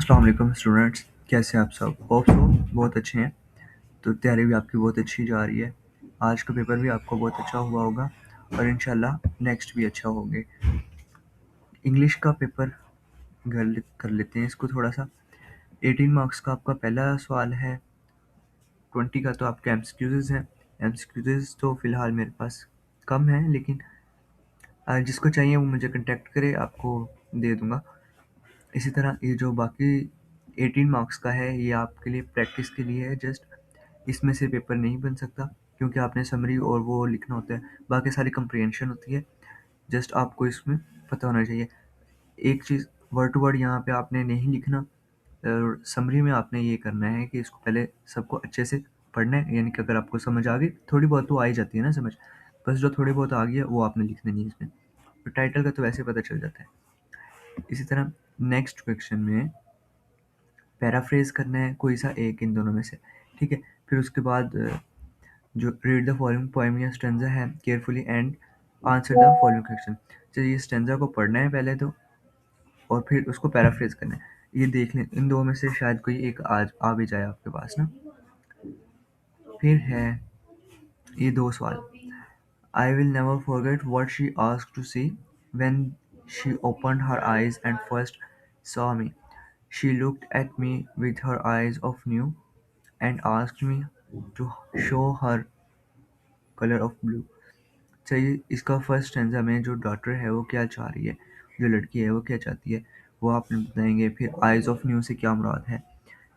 अस्सलाम वालेकुम स्टूडेंट्स, कैसे हैं आप सब? होप सो बहुत अच्छे हैं। तो तैयारी भी आपकी बहुत अच्छी जा रही है। आज का पेपर भी आपका बहुत अच्छा हुआ होगा और इंशाल्लाह नेक्स्ट भी अच्छा होंगे। इंग्लिश का पेपर कर लेते हैं इसको थोड़ा सा। 18 मार्क्स का आपका पहला सवाल है। 20 का तो आपके एमसीक्यूज़ हैं। एमसीक्यूज़ तो फ़िलहाल मेरे पास कम है, लेकिन जिसको चाहिए वो मुझे कॉन्टैक्ट करे, आपको दे दूँगा। इसी तरह ये जो बाकी 18 मार्क्स का है, ये आपके लिए प्रैक्टिस के लिए है जस्ट। इसमें से पेपर नहीं बन सकता क्योंकि आपने समरी और वो लिखना होता है, बाकी सारी कंप्रीहेंशन होती है। जस्ट आपको इसमें पता होना चाहिए। एक चीज़, वर्ड टू वर्ड यहाँ पे आपने नहीं लिखना। समरी में आपने ये करना है कि इसको पहले सबको अच्छे से पढ़ना है, यानी कि अगर आपको समझ आ गई, थोड़ी बहुत तो आ ही जाती है ना समझ, बस जो थोड़ी बहुत आ गई है वो आपने लिखनी नहीं है इसमें। तो टाइटल का तो वैसे पता चल जाता है। इसी तरह नेक्स्ट क्वेश्चन में पैराफ्रेज करना है कोई सा एक इन दोनों में से, ठीक है। फिर उसके बाद जो रीड द फॉलोइंग पोएम या स्टेंजा है carefully and answer the following question. चलिए स्टेंजा को पढ़ना है पहले तो, और फिर उसको पैराफ्रेज करना है। ये देख लें, इन दो में से शायद कोई एक आज आ भी जाए आपके पास ना। फिर है ये दो सवाल। I will never forget what she asked to see when she opened her eyes and first saw me. She looked at me with her eyes of new and asked me to show her color of blue. चाहिए इसका first stanza में जो daughter है वो क्या चाह रही है, जो लड़की है वो क्या चाहती है, वो आपने बताएंगे। फिर आइज ऑफ न्यू से क्या मुराद है,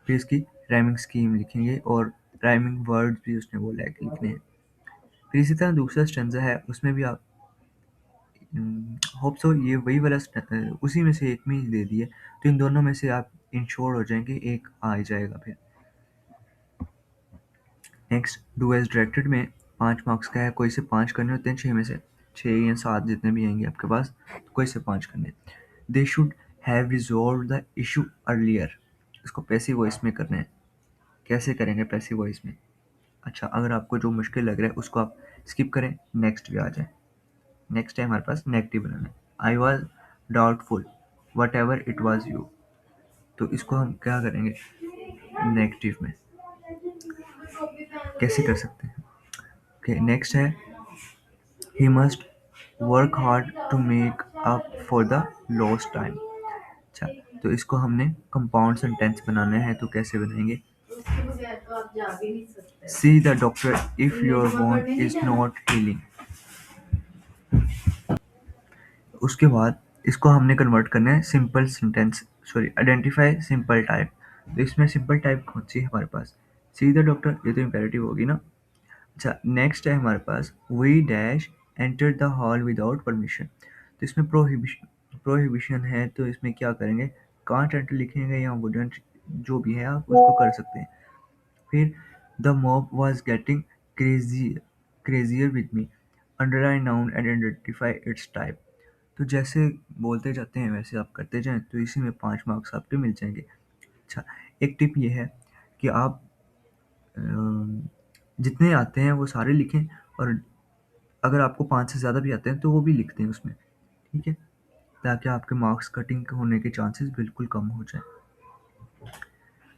फिर इसकी राइमिंग स्कीम लिखेंगे और राइमिंग वर्ड भी उसने बोला है कि लिखने हैं। फिर इसी तरह दूसरा स्टैंजा है, उसमें भी आप होप सो ये वही वाला उसी में से एक में ही दे दिए, तो इन दोनों में से आप इंश्योर हो जाएंगे एक आ ही जाएगा। फिर नेक्स्ट, डू एज डायरेक्टेड में 5 मार्क्स का है। कोई से 5 करने होते हैं 6 में से, 6 या 7 जितने भी आएंगे आपके पास, कोई से 5 करने। They should have resolve the issue earlier, इसको पैसिव वॉइस में करना है। कैसे करेंगे पैसिव वॉइस में? अच्छा, अगर आपको जो मुश्किल लग रहा है उसको आप स्किप करें, नेक्स्ट पे आ जाए। नेक्स्ट है हमारे पास नेगेटिव बनाना है। I was doubtful what ever it was you, तो इसको हम क्या करेंगे नेगेटिव में, कैसे कर सकते हैं? ओके, नेक्स्ट है he must work hard to make up for the lost time. अच्छा, तो इसको हमने कंपाउंड सेंटेंस बनाना है, तो कैसे बनाएंगे? See the doctor if your won't is not healing. उसके बाद इसको हमने कन्वर्ट करना है simple sentence, sorry identify simple type. तो इसमें सिंपल टाइप कौन सी है हमारे पास? सी द डॉक्टर, ये तो इम्पेरेटिव होगी ना। अच्छा, नेक्स्ट है हमारे पास we dash enter the hall without permission. तो इसमें प्रोहिबिशन है, तो इसमें क्या करेंगे? कांट एंटर लिखेंगे या वुडंट, जो भी है आप उसको कर सकते हैं। फिर the mob was getting crazier with me, underline noun and identify it's type. तो जैसे बोलते जाते हैं वैसे आप करते जाएं, तो इसी में 5 मार्क्स आपके मिल जाएंगे। अच्छा, एक टिप ये है कि आप जितने आते हैं वो सारे लिखें, और अगर आपको 5 से ज़्यादा भी आते हैं तो वो भी लिख दें उसमें, ठीक है, ताकि आपके मार्क्स कटिंग होने के चांसेस बिल्कुल कम हो जाए।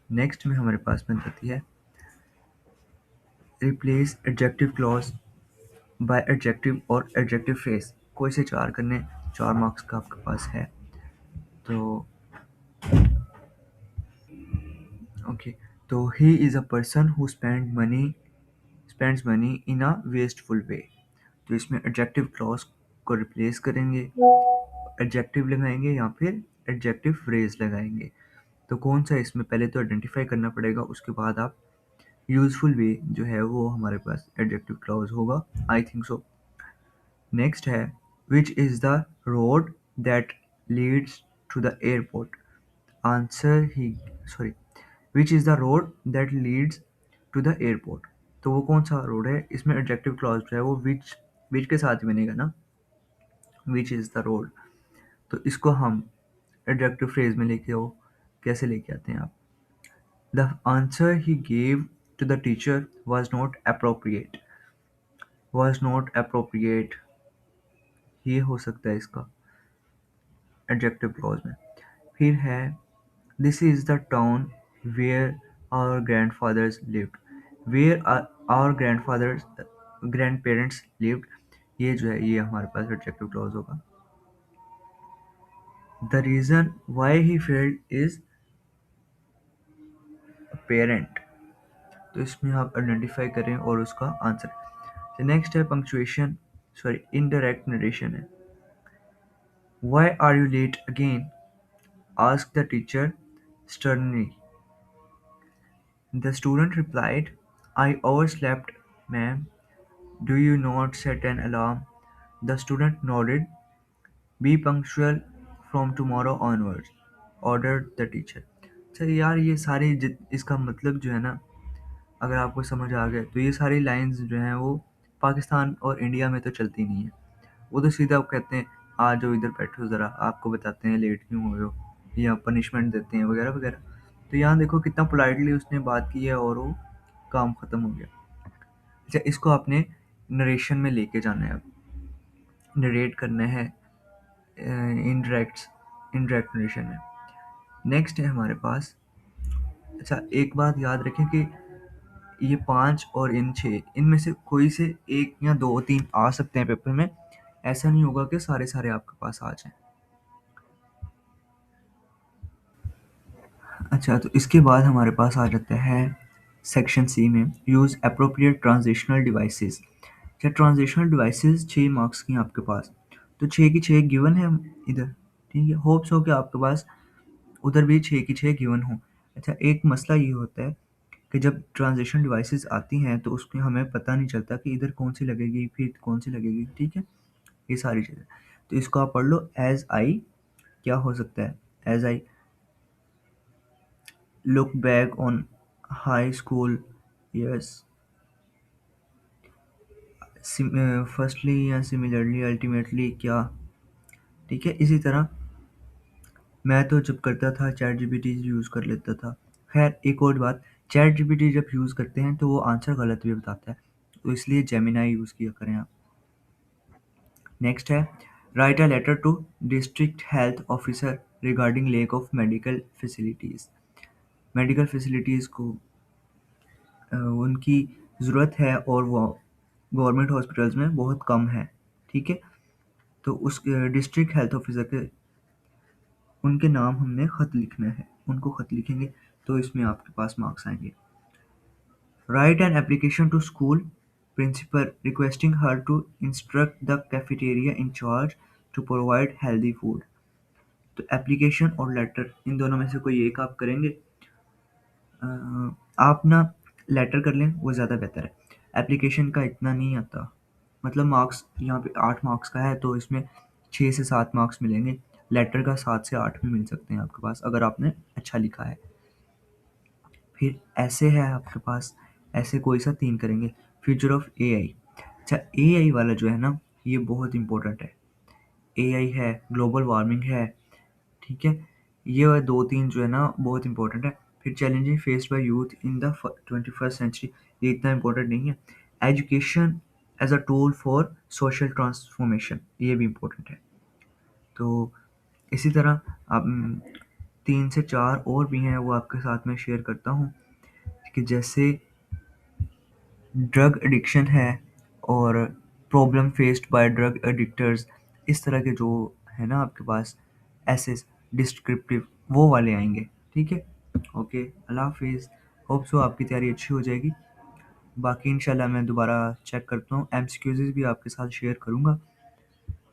नेक्स्ट में हमारे पास में जाती है replace adjective clause bye adjective और एडजेक्टिव फ्रेज। कोई से 4 करने, 4 मार्क्स का आपके पास है। तो ओके, तो he is a person who spends money in a wasteful way. तो इसमें एडजेक्टिव क्लॉज को रिप्लेस करेंगे, एडजेक्टिव लगाएंगे या फिर एडजेक्टिव फ्रेज लगाएंगे। तो कौन सा इसमें पहले तो आइडेंटिफाई करना पड़ेगा, उसके बाद आप यूजफुल वे जो है वो हमारे पास एडजेक्टिव क्लॉज होगा, आई थिंक सो। नेक्स्ट है which is the road that leads to the airport. Answer he sorry which is the road that leads to the airport. तो वो कौन सा रोड है? इसमें एडजेक्टिव क्लॉज जो है वो विच के साथ ही बनेगा ना, विच इज़ द रोड। तो इसको हम एडजेक्टिव फ्रेज में लेके आओ। कैसे लेके आते हैं आप? The answer he gave to the teacher was not appropriate, ये हो सकता है इसका एडजेक्टिव क्लॉज में। फिर है This is the town where our grandfathers lived. Where our grandfathers grandparents lived. ये जो है ये हमारे पास एडजेक्टिव क्लॉज होगा. The reason why he failed is parent. तो इसमें आप आइडेंटिफाई करें और उसका आंसर. नेक्स्ट है पंक्चुएशन, सॉरी इनडायरेक्ट नरेशन है. Why are you late again? Asked the teacher sternly. The student replied, I overslept, ma'am. Do you not set an alarm? The student nodded. Be punctual from tomorrow onwards, ordered the teacher. अच्छा यार ये सारी इसका मतलब जो है ना, अगर आपको समझ आ गया तो ये सारी लाइंस जो हैं वो पाकिस्तान और इंडिया में तो चलती नहीं है. वो तो सीधा कहते हैं आ जाओ इधर बैठो ज़रा, आपको बताते हैं लेट क्यों हो रहे हो, या पनिशमेंट देते हैं वगैरह वगैरह. तो यहाँ देखो कितना पोलाइटली उसने बात की है और वो काम ख़त्म हो गया. अच्छा इसको आपने नरेशन में लेके जाना है, अब नरेट करना है इनडायरेक्ट इनडायरेक्ट नरेशन में. नेक्स्ट है हमारे पास. अच्छा एक बात याद रखें कि ये 5 और इन 6 इनमें से कोई से एक या 2-3 आ सकते हैं पेपर में. ऐसा नहीं होगा कि सारे सारे आपके पास आ जाएं. अच्छा तो इसके बाद हमारे पास आ जाता है सेक्शन सी में यूज़ अप्रोप्रिएट ट्रांजिशनल डिवाइसेस. क्या ट्रांजिशनल डिवाइसेस 6 मार्क्स की हैं आपके पास, तो 6 की 6 गिवन है इधर. ठीक है, होप्स हो कि आपके पास उधर भी 6 की 6 गिवन हो. अच्छा एक मसला ये होता है कि जब ट्रांजिशन डिवाइसेस आती हैं तो उसमें हमें पता नहीं चलता कि इधर कौन सी लगेगी फिर कौन सी लगेगी. ठीक है, ये सारी चीज़ें. तो इसको आप पढ़ लो एज आई. क्या हो सकता है as I look back on high school yes firstly या सिमिलरली अल्टीमेटली क्या. ठीक है, इसी तरह मैं तो जब करता था चैट जीपीटी यूज़ कर लेता था. खैर एक और बात, चैट जीपीटी जब यूज़ करते हैं तो वो आंसर गलत भी बताता है, तो इसलिए जेमिनाई यूज़ किया करें आप. नेक्स्ट है write a letter to district health officer regarding lack of medical facilities. Medical facilities को उनकी ज़रूरत है और वो गवर्नमेंट हॉस्पिटल्स में बहुत कम है. ठीक है, तो उस डिस्ट्रिक्ट हेल्थ ऑफिसर के उनके नाम हमने ख़त लिखना है, उनको ख़त लिखेंगे तो इसमें आपके पास मार्क्स आएंगे. Write an application to school principal requesting her to instruct the cafeteria incharge to provide healthy food. तो एप्लीकेशन और लेटर इन दोनों में से कोई एक आप करेंगे. आप ना लेटर कर लें वो ज़्यादा बेहतर है. एप्लीकेशन का इतना नहीं आता, मतलब मार्क्स यहाँ पे 8 मार्क्स का है तो इसमें 6 से 7 मार्क्स मिलेंगे. लेटर का 7 से 8 भी मिल सकते हैं आपके पास अगर आपने अच्छा लिखा है. फिर ऐसे है आपके पास, ऐसे कोई सा 3 करेंगे. Future of AI. अच्छा एआई वाला जो है ना ये बहुत इंपॉर्टेंट है. एआई है, ग्लोबल वार्मिंग है. ठीक है, ये 2-3 जो है ना बहुत इंपॉर्टेंट है. फिर challenging faced by youth in the 21st century, ये इतना इंपॉर्टेंट नहीं है. Education as a tool for social transformation, ये भी इंपॉर्टेंट है. तो इसी तरह आप 3 से 4 और भी हैं वो आपके साथ में शेयर करता हूँ कि जैसे ड्रग एडिक्शन है और problem faced by drug addicts, इस तरह के जो है ना आपके पास ऐसे डिस्क्रिप्टिव वो वाले आएंगे. ठीक है, ओके अल्लाह हाफिज़. होप सो आपकी तैयारी अच्छी हो जाएगी. बाकी इंशाल्लाह मैं दोबारा चेक करता हूँ, एमसीक्यूज़ भी आपके साथ शेयर करूँगा.